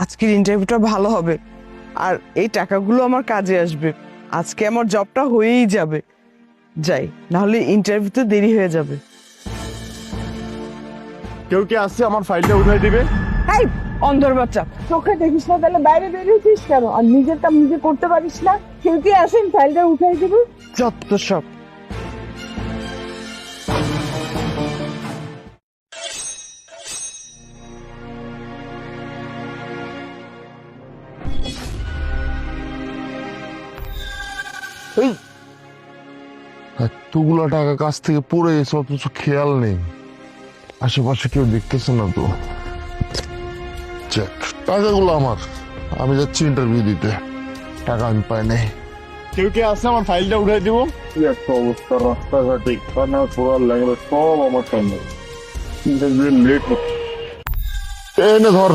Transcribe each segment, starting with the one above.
আজকের ইন্টারভিউটা ভালো হবে, আর এই টাকাগুলো আমার কাজে আসবে। আজকে আমার জবটা হয়েই যাবে। যাই, নাহলে ইন্টারভিউতে দেরি হয়ে যাবে। কেউ কি আসছে আমার ফাইলটা উঠাই দিবে? এই অন্ধর বাচ্চা, চোখে দেখিস না তাহলে বাইরে বেরিয়েছিস কেন? আর নিজের কাম নিজে করতে পারিস না? কেউ কি আসেন ফাইলটা উঠাই দিবি? যত সব। এতগুলো টাকা কাছ থেকে পড়ে গেছে অথচ খেয়াল নেই, আশেপাশে কেউ দেখতেছে না তো। টাকাগুলো আমার, আমি যাচ্ছি ইন্টারভিউ দিতে, টাকা আমি পাই নাই। কেউ কি আসছে আমার ফাইলটা উঠাই দিব? একটা অবস্থা, রাস্তাঘাটে কানা পোড়া ল্যাংড়া সব আমার সামনে, ইন্টারভিউ লেট হচ্ছে। এনে ধর।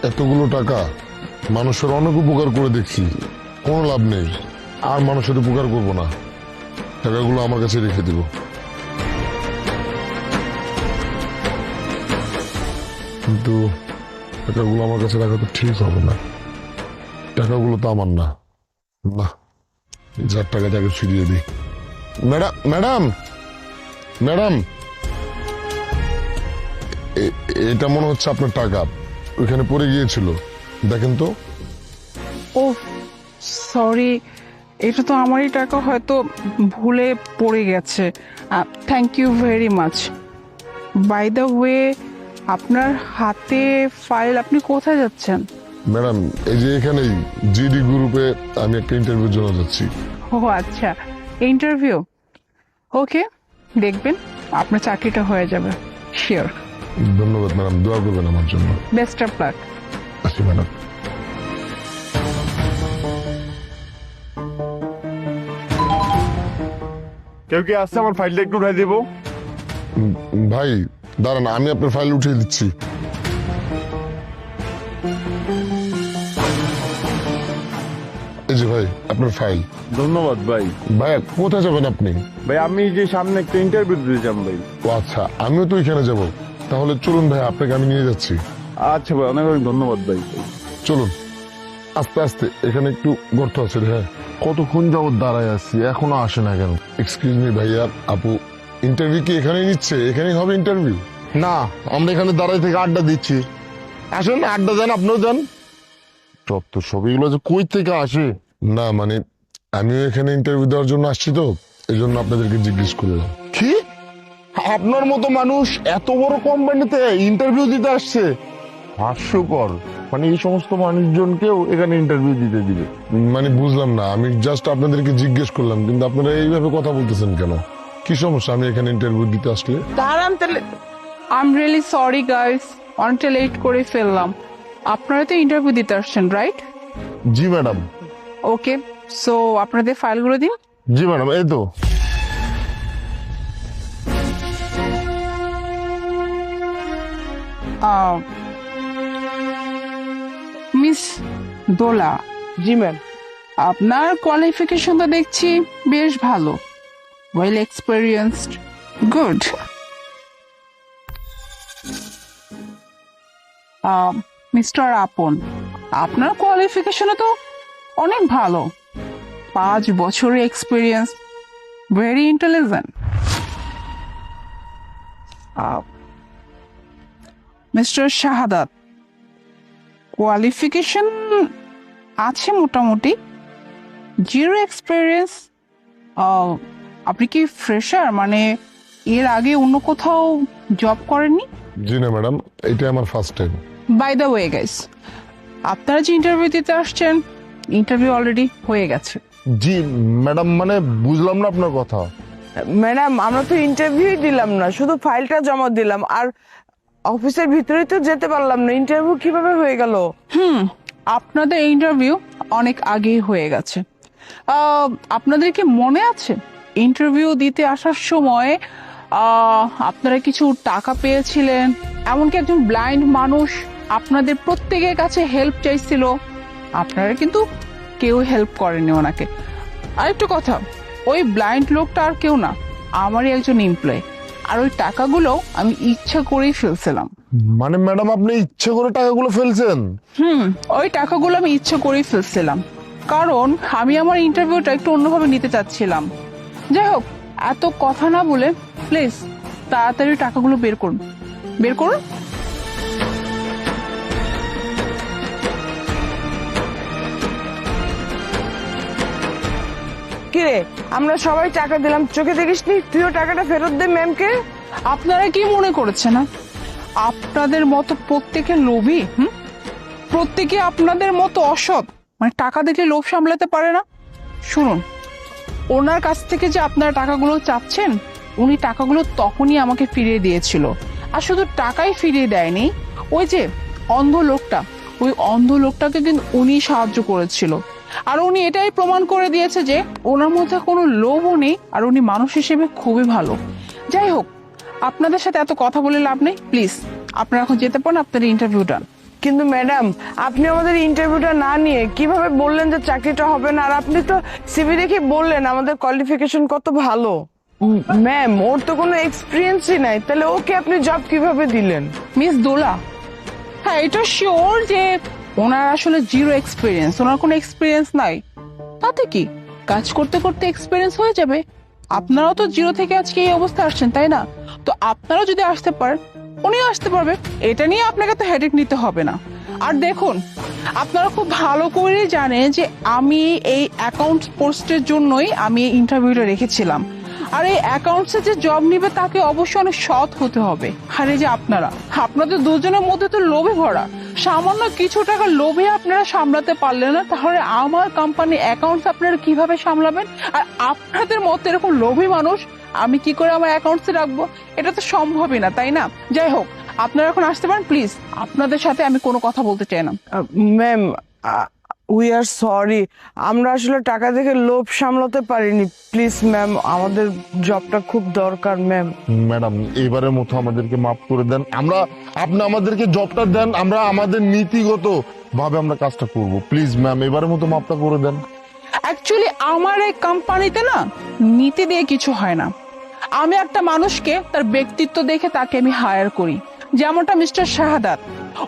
এতগুলো টাকা মানুষের অনেক উপকার করে দেখছি, কোনো লাভ নেই। আর মানুষের উপকার করবো না, টাকাগুলো আমার কাছে রেখে দিব। কিন্তু টাকাগুলো আমার কাছে রাখা তো ঠিক হবে না, টাকাগুলো তো আমার না। না, যার টাকা তাকে ফিরিয়ে দিই। ম্যাডাম ম্যাডাম ম্যাডাম, এটা মনে হচ্ছে আপনার টাকা, ওইখানে পড়ে গিয়েছিল, দেখেন তো। ও সরি, এটা তো আমারই টাকা, হয়তো ভুলে পড়ে গেছে। Thank you very much. By the way, আপনার হাতে ফাইল, আপনি কোথায় যাচ্ছেন? ম্যাডাম, এই যে এখানেই জিডি গ্রুপে আমি একটা ইন্টারভিউর জন্য যাচ্ছি। ও আচ্ছা, ইন্টারভিউ। ওকে, দেখবেন আপনার চাকরিটা হয়ে যাবে, শিওর। ধন্যবাদ ম্যাডাম, দোয়া করবেন আমার জন্য। Best of luck. আসি ম্যাডাম। কেউ কি আসছে আমার ফাইলটা একটু উঠাই দেবো? ভাই দাঁড়ান, আমি আপনার ফাইল উঠিয়ে দিচ্ছি। এই যে ভাই আপনার ফাইল। ধন্যবাদ ভাই। ভাইয়া কোথায় যাবেন আপনি? ভাই আমি যে সামনে একটা ইন্টারভিউ দিতে যাম ভাই। ও আচ্ছা, আমিও তো এখানে যাব, তাহলে চলুন ভাই, আপনাকে আমি নিয়ে যাচ্ছি। আচ্ছা ভাই, অনেক অনেক ধন্যবাদ ভাই। চলুন আস্তে আস্তে, এখানে একটু গর্ত আছে। হ্যাঁ, কতক্ষণ যাবত দাঁড়ায় আছি, এখনো আসে না কেন? এক্সকিউজ মি ভাইয়া, আপু ইন্টারভিউ কি এখানেই নিচ্ছে? এখানেই হবে ইন্টারভিউ? না, আমরা এখানে দাঁড়াই থেকে আড্ডা দিচ্ছি। আসেন আড্ডা দেন, আপনিও যান। যত সব এগুলো যে কই থেকে আসে। না মানে আমিও এখানে ইন্টারভিউ দেওয়ার জন্য আসছি, তো এই জন্য আপনাদেরকে জিজ্ঞেস করলাম। কি আপনার মতো মানুষ এত বড় কোম্পানিতে ইন্টারভিউ দিতে আসছে? হাস্যকর, মানে এই সমস্ত মানুষজনকেও এখানে ইন্টারভিউ দিতে দিবে? মানে বুঝলাম না, আমি জাস্ট আপনাদেরকে জিজ্ঞেস করলাম, কিন্তু আপনারা এইভাবে কথা বলতেছেন কেন? কি সমস্যা আমি এখানে ইন্টারভিউ দিতে আসলে? দাঁড়ান তাহলে। I am really sorry guys, অনেকটা লেট করে ফেললাম। আপনারা তো ইন্টারভিউ দিতে আসছেন, রাইট? জি ম্যাডাম। ওকে, সো আপনাদের ফাইলগুলো দিন। জি ম্যাডাম, এই তো। মিস দোলা, জি ম্যাম। আপনার কোয়ালিফিকেশন তো দেখছি বেশ ভালো, ওয়েল এক্সপেরিয়েন্সড, গুড। মিস্টার আপন, আপনার কোয়ালিফিকেশনও তো অনেক ভালো, 5 বছরের এক্সপিরিয়েন্স, ভেরি ইন্টেলিজেন্ট। মিস্টার শাহাদাত, কোয়ালিফিকেশন আছে মোটামুটি, 0 এক্সপিরিয়েন্স। আপনি কি ফ্রেশার, মানে এর আগে অন্য কোথাও জব করেননি? জি না ম্যাডাম, এটা আমার first time. By the way guys, আপনারা যে ইন্টারভিউ দিতে আসছেন, ইন্টারভিউ অলরেডি হয়ে গেছে। জি ম্যাডাম, মানে বুঝলাম না আপনার কথা। ম্যাডাম, আমরা তো ইন্টারভিউ দিলাম না, শুধু ফাইলটা জমা দিলাম, আর অফিসের ভিতরে তো যেতে পারলাম না। ইন্টারভিউ কিভাবে হয়ে গেল? আপনাদের ইন্টারভিউ অনেক আগেই হয়ে গেছে। আপনাদের কি মনে আছে ইন্টারভিউ দিতে আসার সময় আপনারা কিছু টাকা পেয়েছিলেন? এমনকি একজন ব্লাইন্ড মানুষ আপনাদের প্রত্যেকের কাছে হেল্প চাইছিল, আপনারা কিন্তু কেউ হেল্প করেনি ওনাকে। আরেকটা কথা, ওই ব্লাইন্ড লোকটা আর কেউ না, আমারই একজন এমপ্লয়। আর ওই টাকাগুলো আমি ইচ্ছা করেই ফেলছিলাম। মানে ম্যাডাম আপনি ইচ্ছে করে টাকাগুলো ফেলছেন? ওই টাকাগুলো আমি ইচ্ছা করেই ফেলছিলাম, কারণ আমি আমার ইন্টারভিউটা একটু অন্যভাবে নিতে চাচ্ছিলাম। যাই হোক, এত কথা না বলে প্লিজ তাড়াতাড়ি টাকাগুলো বের করুন, বের করুন। কিরে, আমরা সবাই টাকা দিলাম, চোখে দেখিসনি? তুইও টাকাটা ফেরত দে ম্যামকে। আপনারা কি মনে করেছেন না আপনাদের মতো প্রত্যেকে লোভী? প্রত্যেকে আপনাদের মতো অসৎ, মানে টাকা দেখলে লোভ সামলাতে পারে না। শুনুন, ওনার কাছ থেকে যে আপনারা টাকাগুলো চাচ্ছেন, উনি টাকাগুলো তখনই আমাকে ফিরিয়ে দিয়েছিল। আর শুধু টাকাই ফিরিয়ে দেয়নি, ওই যে অন্ধ লোকটা, ওই অন্ধ লোকটাকে কিন্তু উনি সাহায্য করেছিল। আর উনি এটাই প্রমাণ করে দিয়েছে যে ওনার মধ্যে কোনো লোভও নেই, আর উনি মানুষ হিসেবে খুবই ভালো। যাই হোক, আপনাদের সাথে এত কথা বলে লাভ নেই, প্লিজ আপনারা এখন যেতে পারেন, আপনাদের ইন্টারভিউ ডান। কিন্তু ম্যাডাম, আপনি আমাদের ইন্টারভিউটা না নিয়ে কিভাবে বললেন যে চাকরিটা হবে না? আর আপনি তো সিভি দেখে বললেন আমাদের কোয়ালিফিকেশন কত ভালো। ম্যাম, ওর তো কোনো এক্সপিরিয়েন্সই নাই, তাহলে ওকে আপনি জব কিভাবে দিলেন? মিস দোলা, হ্যাঁ এটা শিওর যে ওনার আসলে জিরো এক্সপিরিয়েন্স, ওনার কোনো এক্সপিরিয়েন্স নাই। তাতে কি, কাজ করতে করতে এক্সপিরিয়েন্স হয়ে যাবে। আপনারাও তো জিরো থেকে আজকে এই অবস্থা আসছেন, তাই না? তো আপনারাও যদি আসতে পারেন, উনিও আসতে পারবে। এটা নিয়ে আপনাকে তো হেডেক নিতে হবে না। আর দেখুন, আপনারা খুব ভালো করে জানেন যে আমি এই অ্যাকাউন্ট পোস্টের জন্যই আমি এই ইন্টারভিউটা রেখেছিলাম। আর এই অ্যাকাউন্টসে যে জব নিবে তাকে অবশ্যই অনেক সৎ হতে হবে। আর এই যে আপনাদের দুজনের মধ্যে তো লোভে ভরা, সামান্য কিছু টাকা লোভে আপনারা সামলাতে পারলেন না, তাহলে আমার কোম্পানি অ্যাকাউন্টস আপনারা কিভাবে সামলাবেন? আর আপনাদের মতো এরকম লোভী মানুষ আমি কি করে আমার অ্যাকাউন্টসে রাখবো? এটা তো সম্ভবই না, তাই না? যাই হোক, আপনারা এখন আসতে পারেন প্লিজ, আপনাদের সাথে আমি কোনো কথা বলতে চাই না। ম্যাম, উই আর সরি, আমরা আসলে টাকা দেখে লোভ সামলাতে পারিনি। প্লিজ ম্যাম, আমাদের জবটা খুব দরকার ম্যাম। ম্যাডাম এবারের মতো আমাদেরকে মাফ করে দেন। আপনি আমাদেরকে জবটা দেন, আমরা আমাদের নীতিগত ভাবে আমরা কাজটা করব। প্লিজ ম্যাম, এবারের মতো মাফটা করে দেন। অ্যাকচুয়ালি আমার এই কোম্পানিতে না নীতি দিয়ে কিছু হয় না। আমি একটা মানুষকে তার ব্যক্তিত্ব দেখে তাকে আমি হায়ার করি। যেমনটা mister Shahadat,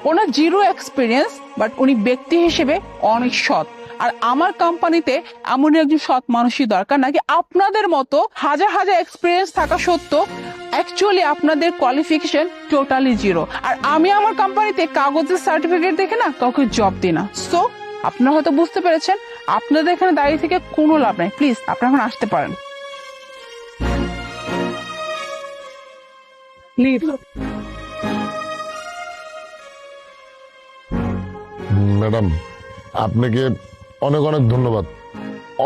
owner zero experience, but উনি ব্যক্তি হিসেবে অনেক সৎ। আর আমার কোম্পানিতে এমন একজন সৎ মানুষই দরকার, নাকি আপনাদের মতো হাজার হাজার এক্সপিরিয়েন্স থাকা সত্ত্বেও অ্যাকচুয়ালি আপনাদের কোয়ালিফিকেশন টোটালি জিরো। আর আমি আমার কোম্পানিতে কাগজের সার্টিফিকেট দেখে না কাউকে জব দিই না। সো আপনারা হয়তো বুঝতে পেরেছেন, আপনাদের এখানে দাঁড়িয়ে থেকে কোনো লাভ নাই। প্লিজ আপনারা এখন আসতে পারেন, প্লিজ। ম্যাডাম আপনাকে অনেক অনেক ধন্যবাদ,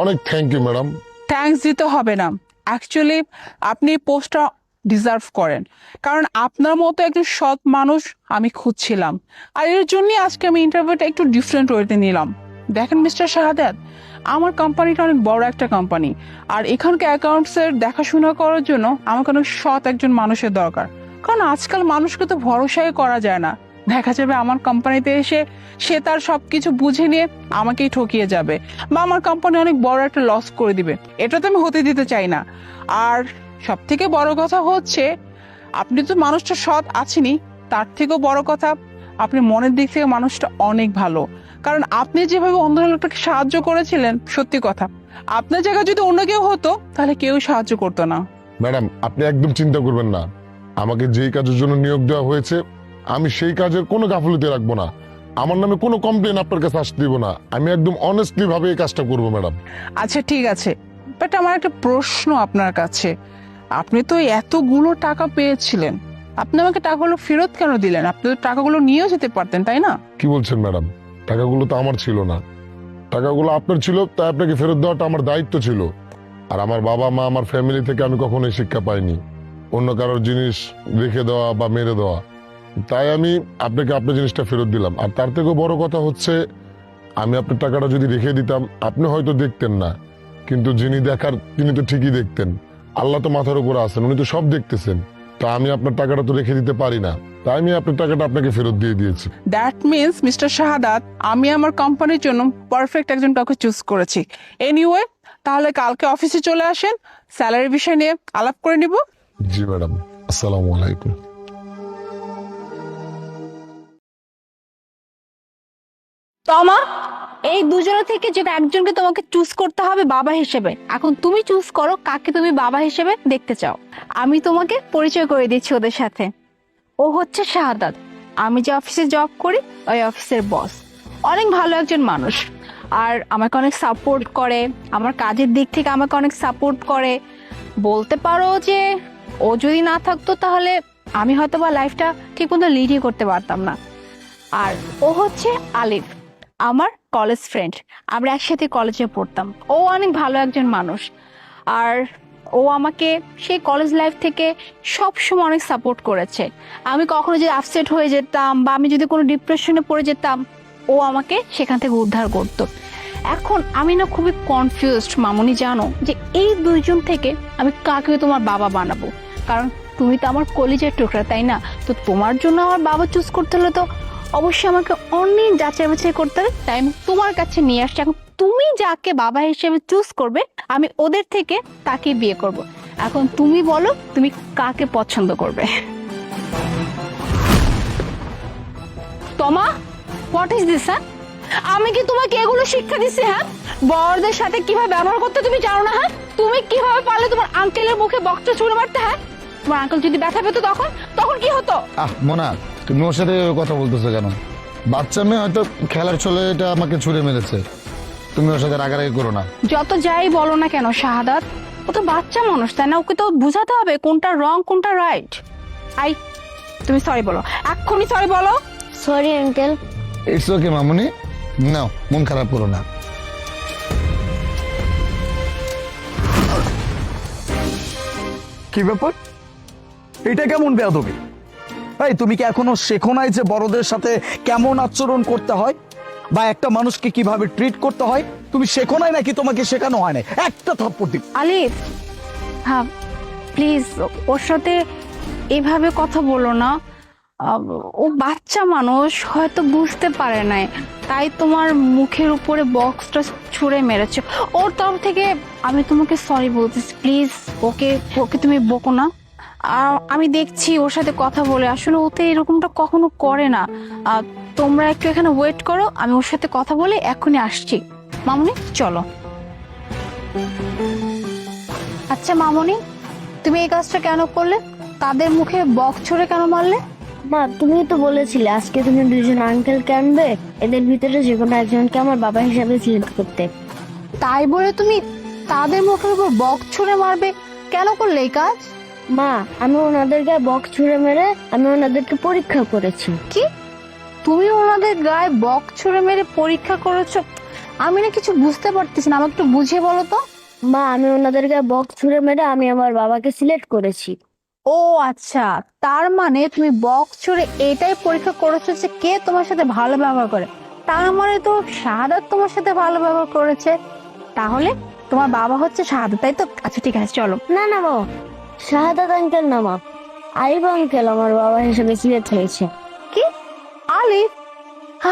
অনেক থ্যাংক ইউ ম্যাডাম। থ্যাঙ্কস দিতে হবে না, অ্যাকচুয়ালি আপনি পোস্টটা ডিজার্ভ করেন, কারণ আপনার মতো একজন সৎ মানুষ আমি খুঁজছিলাম। আর এর জন্যই আজকে আমি ইন্টারভিউটা একটু ডিফারেন্ট ওয়েতে নিলাম। দেখেন মিস্টার শাহাদাত, আমার কোম্পানিটা অনেক বড় একটা কোম্পানি, আর এখানকার অ্যাকাউন্টসের দেখাশোনা করার জন্য আমাকে অনেক সৎ একজন মানুষের দরকার। কারণ আজকাল মানুষকে তো ভরসাই করা যায় না। দেখা যাবে আমার কোম্পানিতে এসে সে তার সবকিছু বুঝে নিয়ে আমাকেই ঠকিয়ে যাবে, বা আমার কোম্পানি অনেক বড় একটা লস করে দিবে। এটা তো আমি হতে দিতে চাই না। আর সব থেকে বড় কথা হচ্ছে, আপনি তো মানুষটা সৎ আছেনই, তার থেকেও বড় কথা আপনি মনের দিক থেকে মানুষটা অনেক ভালো। কারণ আপনি যেভাবে অন্য লোকটাকে সাহায্য করেছিলেন, সত্যি কথা আপনার জায়গায় যদি অন্য কেউ হতো তাহলে কেউ সাহায্য করতো না। ম্যাডাম আপনি একদম চিন্তা করবেন না, আমাকে যেই কাজের জন্য নিয়োগ দেওয়া হয়েছে আমি সেই কাজের কোনো গাফিলতি রাখবো না। আমার নামে কোনো কমপ্লেন আপনার কাছে আসতে দিব না। আমি একদম অনেস্টলি ভাবে এই কাজটা করবো ম্যাডাম। আচ্ছা ঠিক আছে, বাট আমার একটা প্রশ্ন আপনার কাছে। আপনি তো এতগুলো টাকা পেয়েছিলেন, আপনি আমাকে টাকাগুলো ফেরত কেন দিলেন? আপনি তো টাকাগুলো নিয়েও যেতে পারতেন, তাই না? কি বলছেন ম্যাডাম? টাকাগুলো তো আমার ছিল না, টাকাগুলো আপনার ছিল, তাই আপনাকে ফেরত দেওয়াটা আমার দায়িত্ব ছিল। আর আমার বাবা মা, আমার ফ্যামিলি থেকে আমি কখনো এই শিক্ষা পাইনি অন্য কারোর জিনিস রেখে দেওয়া বা মেরে দেওয়া। তাই আমি আপনাকে আপনার জিনিসটা ফেরত দিলাম। আর তার থেকেও বড় কথা হচ্ছে, আমি আপনার টাকাটা যদি রেখে দিতাম আপনি হয়তো দেখতেন না, কিন্তু যিনি দেখার তিনি তো ঠিকই দেখতেন। আল্লাহ তো মাথার উপরে আছেন, উনি তো সব দেখতেছেন। তা আমি আপনার টাকাটা তো রেখে দিতে পারি না, তাই আমি আপনার টাকাটা আপনাকে ফেরত দিয়ে দিয়েছি। দ্যাট মিনস মিস্টার শাহাদাত, আমি আমার কোম্পানির জন্য পারফেক্ট একজন কাউকে চুজ করেছি। এনিওয়ে, তাহলে কালকে অফিসে চলে আসেন, স্যালারি বিষয় নিয়ে আলাপ করে নিব। জি ম্যাডাম, আসসালামু আলাইকুম। তমা, এই দুজনের থেকে যেটা একজনকে তোমাকে চুজ করতে হবে বাবা হিসেবে। এখন তুমি চুজ করো কাকে তুমি বাবা হিসেবে দেখতে চাও। আমি তোমাকে পরিচয় করে দিচ্ছি ওদের সাথে। ও হচ্ছে শাহাদাত, আমি যে অফিসে জব করি ওই অফিসের বস। অনেক ভালো একজন মানুষ, আর আমাকে অনেক সাপোর্ট করে, আমার কাজের দিক থেকে আমাকে অনেক সাপোর্ট করে। বলতে পারো যে ও যদি না থাকতো তাহলে আমি হয়তো বা লাইফটা ঠিক মতো লিডই করতে পারতাম না। আর ও হচ্ছে আলিফ, আমার কলেজ ফ্রেন্ড, আমরা একসাথে কলেজে পড়তাম। ও অনেক ভালো একজন মানুষ, আর ও আমাকে সেই কলেজ লাইফ থেকে সবসময় অনেক সাপোর্ট করেছে। আমি কখনো যদি আপসেট হয়ে যেতাম বা আমি যদি কোনো ডিপ্রেশনে পড়ে যেতাম, ও আমাকে সেখান থেকে উদ্ধার করতো। এখন আমি না খুবই কনফিউজড মামুনি, জানো যে এই দুইজন থেকে আমি কাকে তোমার বাবা বানাবো। কারণ তুমি তো আমার কলেজের টুকরা, তাই না? তো তোমার জন্য আমার বাবা চুজ করতে হলে তো অবশ্যই আমাকে অনেক যাচাই বাছাই করতে হবে, তাই আমি তোমার কাছে নিয়ে আসছি। এখন তুমি যাকে বাবা হিসেবে চুজ করবে আমি ওদের থেকে তাকে বিয়ে করব। এখন তুমি বলো তুমি কাকে পছন্দ করবে। তোমা, হোয়াট ইজ দিস? হ্যাঁ, আমি কি তোমাকে এগুলো শিক্ষা দিচ্ছি? হ্যাঁ, বড়দের সাথে কিভাবে ব্যবহার করতে তুমি জানো না? হ্যাঁ, তুমি কিভাবে পারলে তোমার আঙ্কেলের মুখে বকটা ছুঁড়ে মারতে? হ্যাঁ, তোমার আঙ্কেল যদি ব্যথা পেতো তখন তখন কি হতো? মোনা, তুমি ওর সাথে কথা বলতেছো কেন? বাচ্চা মেয়ে হয়তো খেলার ছলে এটা আমাকে ছুঁড়ে মেরেছে, তুমি ওর সাথে রাগারাগি করো না। যত যাই বলো না কেন শাহাদাত, ও তো বাচ্চা মানুষ, তাই না? ওকে তো বুঝাতে হবে কোনটা রং কোনটা রাইট। আই, তুমি সরি বলো, এক্ষুনি সরি বলো। Sorry uncle. ইটস ওকে মামুনি, নাও মন খারাপ করো না। কি ব্যাপার, এটা কেমন বেয়াদবি? এই তুমি কি এখনো শেখো নাই যে বড়দের সাথে কেমন আচরণ করতে হয় বা একটা মানুষকে কিভাবে ট্রিট করতে হয়? তুমি শেখো নাই নাকি তোমাকে শেখানো হয় না? একটা থাপ্পড় দিই। আলিফ, হ্যাঁ প্লিজ ওর সাথে এভাবে কথা বলো না। ও বাচ্চা মানুষ, হয়তো বুঝতে পারে নাই, তাই তোমার মুখের উপরে বক্সটা ছুঁড়ে মেরেছে। ওর তরফ থেকে আমি তোমাকে সরি বলতেছি, প্লিজ ওকে ওকে তুমি বকো না। আমি দেখছি ওর সাথে কথা বলে, আসলে ও তো এরকমটা কখনো করে না। তোমরা একটু এখানে ওয়েট করো, আমি ওর সাথে কথা বলে এখনই আসছি। মামুনি চলো। আচ্ছা মামুনি, তুমি এই কাজটা কেন করলে? তাদের মুখে বক্স ছুঁড়ে কেন মারলে? মা, তুমি তো বলেছিলে আজকে তুমি দুজন আঙ্কেলকে আনবে, এদের ভিতরে যে কোনো একজনকে আমার বাবা হিসাবে সিলেক্ট করতে। তাই বলে তুমি তাদের মুখের উপর বক্স ছুঁড়ে মারবে? কেন করলে এই কাজ? মা, আমি ওনাদের গায়ে বক্স ছুঁড়ে মেরে আমি ওনাদেরকে পরীক্ষা করেছি। কি, তুমি ওনাদের গায়ে বক্স ছুঁড়ে মেরে পরীক্ষা করেছো? আমি না কিছু বুঝতে পারতেছি না, আমাকে একটু বুঝিয়ে বলো তো। মা, আমি ওনাদের গায়ে বক্স ছুঁড়ে মেরে আমি আমার বাবাকে সিলেক্ট করেছি। ও আচ্ছা, তার মানে তুমি বক্স ছুঁড়ে এটাই পরীক্ষা করেছো যে কে তোমার সাথে ভালো ব্যবহার করে। তার মানে তো শাহাদাত তোমার সাথে ভালো ব্যবহার করেছে, তাহলে তোমার বাবা হচ্ছে শাহাদাত, তাই তো? আচ্ছা ঠিক আছে চলো। না না মা, শাহাদাত আঙ্কেল না মা, আরিফ আঙ্কেল আমার বাবা হিসেবে সিলেক্ট হয়েছে। কি, আলিফ?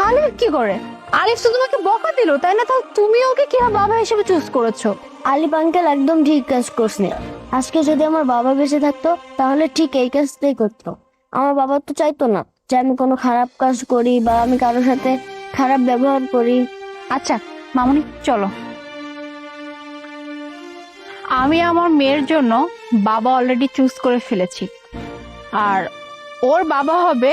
আলিফ কি করে? আলিফ তো তোমাকে বকা দিল, তাই না? তাহলে তুমি ওকে কিভাবে বাবা হিসেবে চুজ করেছো? আলিফ আঙ্কেল একদম ঠিক কাজ করছে। আজকে যদি আমার বাবা বেঁচে থাকতো তাহলে ঠিক এই কাজটাই করতো। আমার বাবা তো চাইতো না যে আমি কোনো খারাপ কাজ করি বা আমি কারোর সাথে খারাপ ব্যবহার করি। আচ্ছা মামুনি চলো। আমি আমার মেয়ের জন্য বাবা অলরেডি চুজ করে ফেলেছি, আর ওর বাবা হবে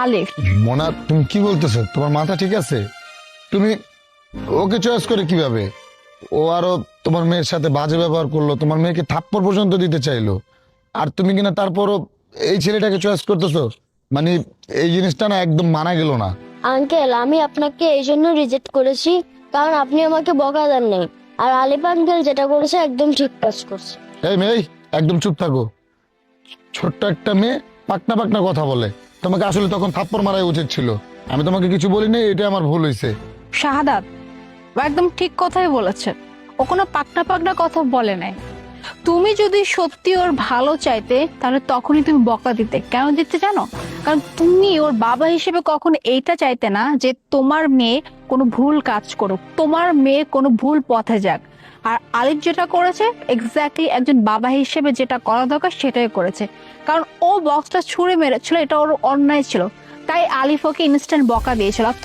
আলিফ। মোনা, তুমি কি বলতেছো? তোমার মাথা ঠিক আছে? তুমি ওকে চয়েস করে কিভাবে? ও আরো তোমার মেয়ের সাথে বাজে ব্যবহার করলো, তোমার মেয়েকে থাপ্পড় পর্যন্ত দিতে চাইলো, আর তুমি কিনা তারপরও এই ছেলেটাকে চয়েস করতেছো? মানে এই জিনিসটা না একদম মানা গেল না। আঙ্কেল, আমি আপনাকে এই জন্য রিজেক্ট করেছি কারণ আপনি আমাকে বকা দেন নাই। আর আলিফ আঙ্কেল যেটা করেছে একদম ঠিক কাজ করছে। এই মেয়ে, একদম চুপ থাকো। ছোট্ট একটা মেয়ে পাকনা পাকনা কথা বলে, তোমাকে আসলে তখন থাপ্পড় মারাই উচিত ছিল। আমি তোমাকে কিছু বলিনি, এটা আমার ভুল হয়েছে। শাহাদাত ও একদম ঠিক কথাই বলেছে, ও কোনো পাকনা পাকনা কথা বলে নাই। তুমি যদি সত্যি ওর ভালো চাইতে তাহলে তখনই তুমি বকা দিতে। কেন দিতে জানো? কারণ তুমি ওর বাবা হিসেবে কখনো এইটা চাইতে না যে তোমার মেয়ে কোনো ভুল কাজ করুক, তোমার মেয়ে কোনো ভুল পথে যাক। আর আলিফ যেটা করেছে এক্স্যাক্টলি একজন বাবা হিসেবে যেটা করা দরকার সেটাই করেছে। কারণ ও বক্সটা ছুঁড়ে মেরেছিল, এটা ওর অন্যায় ছিল, তাই আলিফ ওকে ইনস্ট্যান্ট বকা দিয়েছিল। আর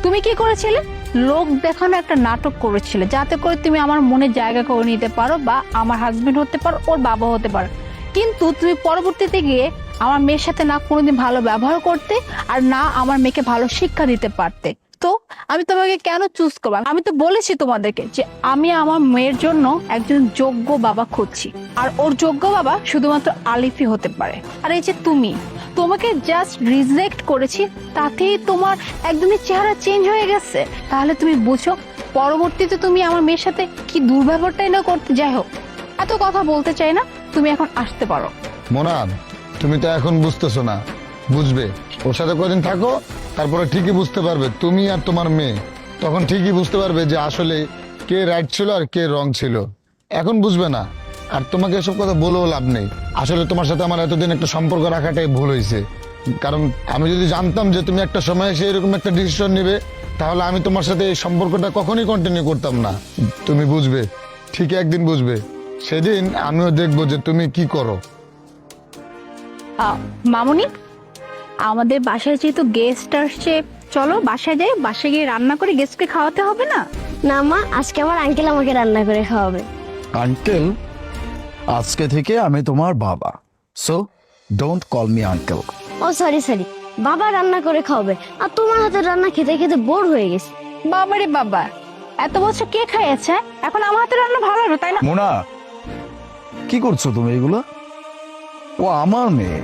তুমি কি করেছিলে? লোক দেখানো একটা নাটক করেছিলে যাতে করে তুমি আমার মনে জায়গা করে নিতে পারো বা আমার হাজবেন্ড হতে পারো, ওর বাবা হতে পারো। কিন্তু তুমি পরবর্তীতে গিয়ে আমার মেয়ের সাথে না কোনোদিন ভালো ব্যবহার করতে আর না আমার মেয়েকে ভালো শিক্ষা দিতে পারতে। তো আমি তোমাকে কেন চুজ করবো? আমি তো বলেছি তোমাদেরকে যে আমি আমার মেয়ের জন্য একজন যোগ্য বাবা খুঁজছি, আর ওর যোগ্য বাবা শুধুমাত্র আলিফই হতে পারে। আর এই যে তোমাকে জাস্ট রিজেক্ট করেছি তাতেই তোমার একদমই চেহারা চেঞ্জ হয়ে গেছে। তাহলে তুমি বুঝো পরবর্তীতে তুমি আমার মেয়ের সাথে কি দুর্ব্যবহারটাই না করতে। যাই হোক, এত কথা বলতে চাই না, তুমি এখন আসতে পারো। মোনা, তুমি তো এখন বুঝতেছো না, বুঝবে। ওর সাথে কদিন থাকো, তারপরে ঠিকই বুঝতে পারবে, তুমি আর তোমার মেয়ে তখন ঠিকই বুঝতে পারবে যে আসলে কে রাইট ছিল আর কে রং ছিল। এখন বুঝবে না। আর তোমাকে এসব কথা বলেও লাভ নেই। আসলে তোমার সাথে আমার এতদিন একটা সম্পর্ক রাখাটাই ভুল হয়েছে। কারণ আমি যদি জানতাম যে তুমি একটা সময় এসে এরকম একটা ডিসিশন নিবে, তাহলে আমি তোমার সাথে এই সম্পর্কটা কখনই কন্টিনিউ করতাম না। তুমি বুঝবে, ঠিক একদিন বুঝবে। সেদিন আমিও দেখবো যে তুমি কি করো। মামুনি, আমাদের বাসায় যেহেতু গেস্ট আসছে, চলো বাসায় যাই, বাসায় গিয়ে রান্না করে গেস্টকে খাওয়াতে হবে না? না মা, আজকে আমার আঙ্কেল আমাকে রান্না করে খাওয়াবে। আঙ্কেল? আজকে থেকে আমি তোমার বাবা, so don't call me uncle. Oh sorry, বাবা রান্না করে খাওয়াবে। আর তোমার হাতের রান্না খেতে খেতে বোর হয়ে গেছে। বাবারে বাবা, এত বছর কে খাইয়েছে? এখন আমার হাতে রান্না ভালো হবে, তাই না? মোনা, কি করছো তুমি এগুলো? ও আমার মেয়ে,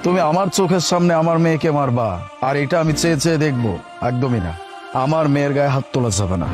তুমি আমার চোখের সামনে আমার মেয়েকে মারবা আর এটা আমি চেয়ে চেয়ে দেখবো? একদমই না, আমার মেয়ের গায়ে হাত তোলা যাবে না।